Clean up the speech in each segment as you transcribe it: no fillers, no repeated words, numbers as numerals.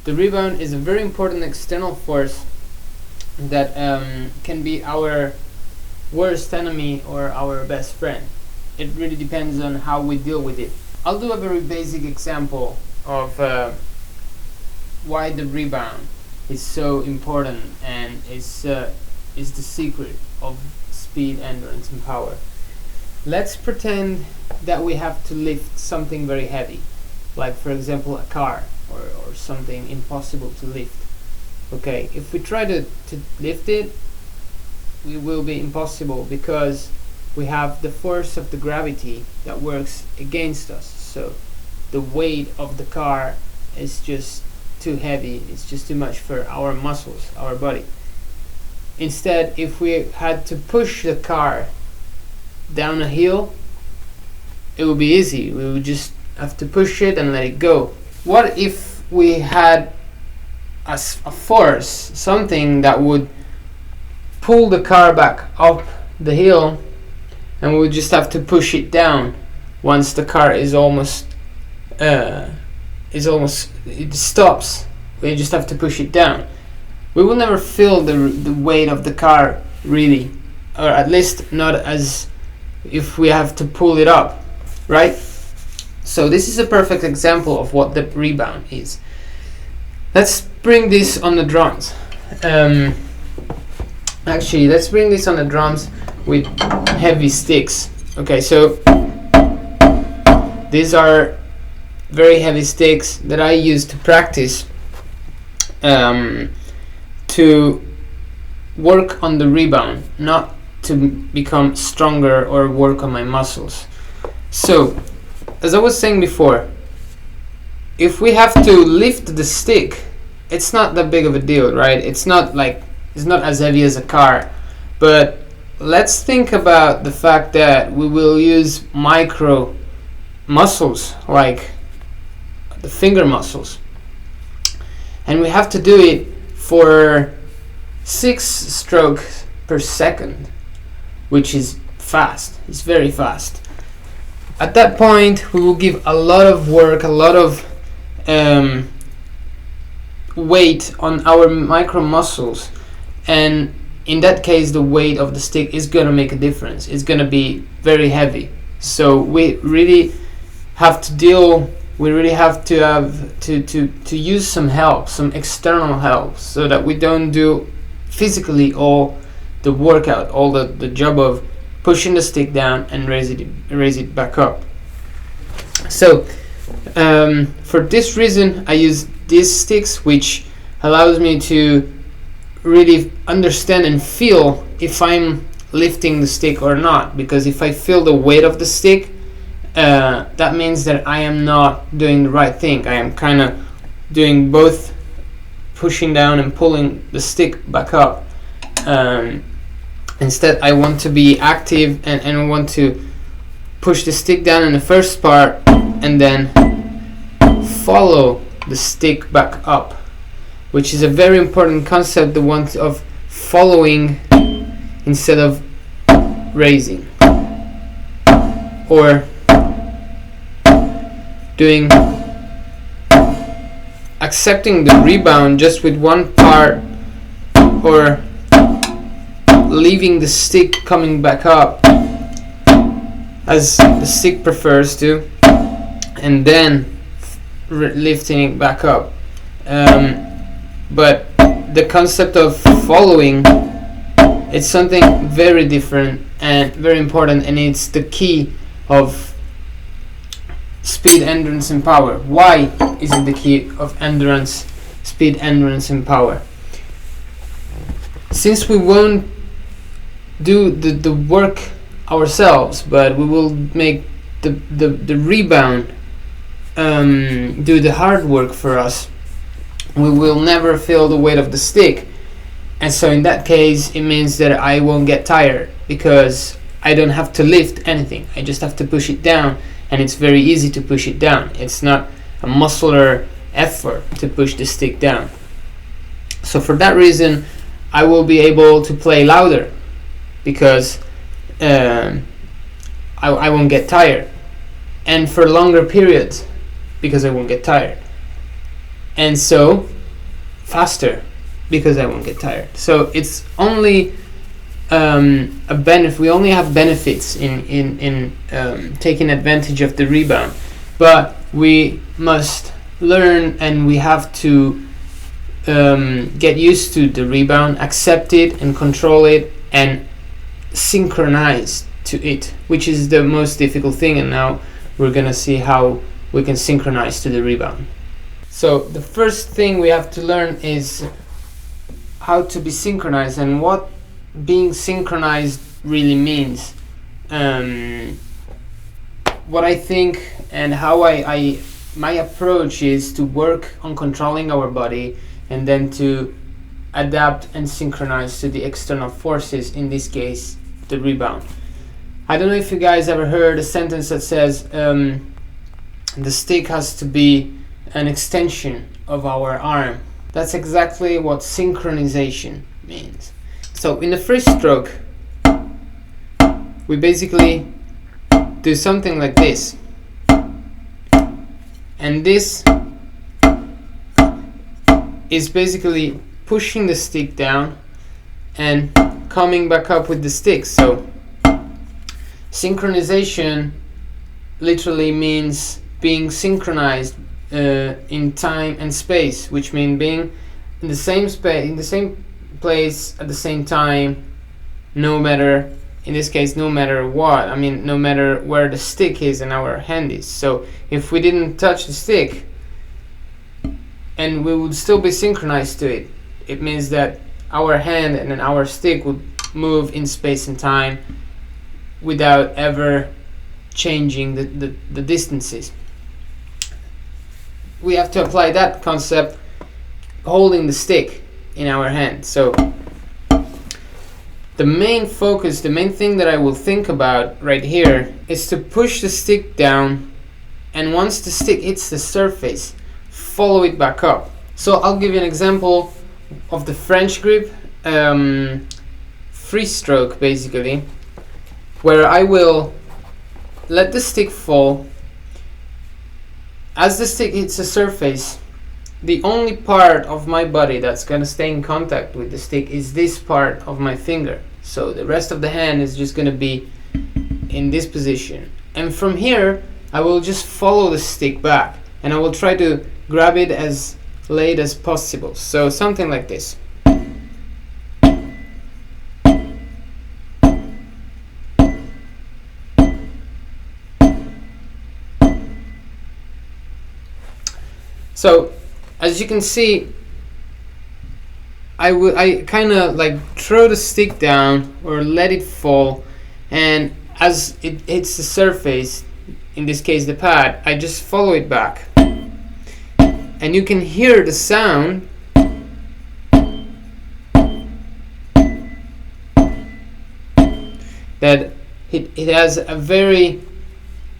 The rebound is a very important external force that can be our worst enemy or our best friend. It really depends on how we deal with it. I'll do a very basic example of why the rebound is so important and is the secret of speed, endurance, and power. Let's pretend that we have to lift something very heavy, like for example a car or something impossible to lift. Okay, if we try to lift it, it will be impossible because we have the force of the gravity that works against us. So the weight of the car is just too heavy, it's just too much for our muscles, our body. Instead, if we had to push the car down a hill, it would be easy. We would just have to push it and let it go. What if we had a force, something that would pull the car back up the hill, and we would just have to push it down once the car it stops. We just have to push it down. We will never feel the weight of the car really, or at least not as if we have to pull it up, right? So this is a perfect example of what the rebound is. Let's bring this on the drums. Actually, let's bring this on the drums with heavy sticks. Okay, so these are very heavy sticks that I use to practice to work on the rebound, not to become stronger or work on my muscles. So, as I was saying before, if we have to lift the stick, it's not that big of a deal, right? It's not as heavy as a car, but let's think about the fact that we will use micro muscles like the finger muscles, and we have to do it for 6 strokes per second, which is fast. It's very fast. At that point, we will give a lot of work, a lot of weight on our micro muscles, and in that case the weight of the stick is going to make a difference. It's going to be very heavy. So we really have to use some help, some external help, so that we don't do physically all the workout, all the job of pushing the stick down and raise it back up. So for this reason I use these sticks, which allows me to really understand and feel if I'm lifting the stick or not, because if I feel the weight of the stick, that means that I am not doing the right thing. I am kind of doing both, pushing down and pulling the stick back up. Instead, I want to be active and I want to push the stick down in the first part and then follow the stick back up, which is a very important concept, the one of following instead of raising, or doing accepting the rebound just with one part, or leaving the stick coming back up as the stick prefers to, and then lifting it back up. But the concept of following, it's something very different and very important, and it's the key of speed, endurance, and power. Why is it the key of endurance, speed, endurance, and power? Since we won't do the work ourselves, but we will make the rebound do the hard work for us, we will never feel the weight of the stick. And so in that case, it means that I won't get tired, because I don't have to lift anything. I just have to push it down, and it's very easy to push it down. It's not a muscular effort to push the stick down. So for that reason, I will be able to play louder, because I won't get tired, and for longer periods, because I won't get tired. and so faster, because I won't get tired. So it's only a benefit. We only have benefits in taking advantage of the rebound, but we must learn, and we have to get used to the rebound, accept it and control it, and synchronize to it, which is the most difficult thing. And now we're gonna see how we can synchronize to the rebound. So the first thing we have to learn is how to be synchronized and what being synchronized really means. What I think and how my approach is to work on controlling our body, and then to adapt and synchronize to the external forces, in this case the rebound. I don't know if you guys ever heard a sentence that says the stick has to be an extension of our arm. That's exactly what synchronization means. So in the first stroke, we basically do something like this, and this is basically pushing the stick down and coming back up with the stick. So synchronization literally means being synchronized in time and space, which means being in the same space, in the same place at the same time, no matter, in this case, no matter what. I mean, no matter where the stick is and our hand is. So if we didn't touch the stick, and we would still be synchronized to it, it means that our hand and then our stick would move in space and time without ever changing the distances. We have to apply that concept holding the stick in our hand. So the main focus, the main thing that I will think about right here is to push the stick down, and once the stick hits the surface, follow it back up. So I'll give you an example of the French grip free stroke, basically, where I will let the stick fall. As the stick hits the surface, the only part of my body that's gonna stay in contact with the stick is this part of my finger. So the rest of the hand is just gonna be in this position, and from here I will just follow the stick back, and I will try to grab it as late as possible. So something like this. So as you can see, I kind of like throw the stick down or let it fall, and as it hits the surface, in this case the pad, I just follow it back, and you can hear the sound that it has a very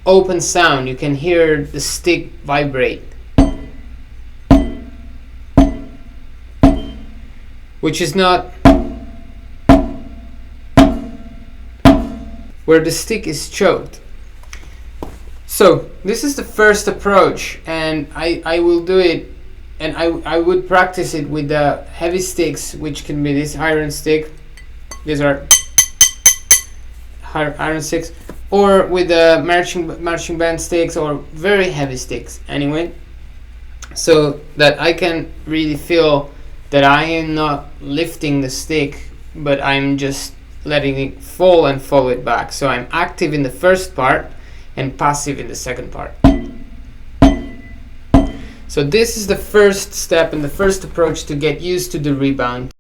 open sound. You can hear the stick vibrate, which is not where the stick is choked. So this is the first approach, and I will do it, and I would practice it with the heavy sticks, which can be this iron stick. These are iron sticks, or with the marching band sticks, or very heavy sticks anyway, so that I can really feel that I am not lifting the stick, but I'm just letting it fall and follow it back. So I'm active in the first part and passive in the second part. So this is the first step and the first approach to get used to the rebound,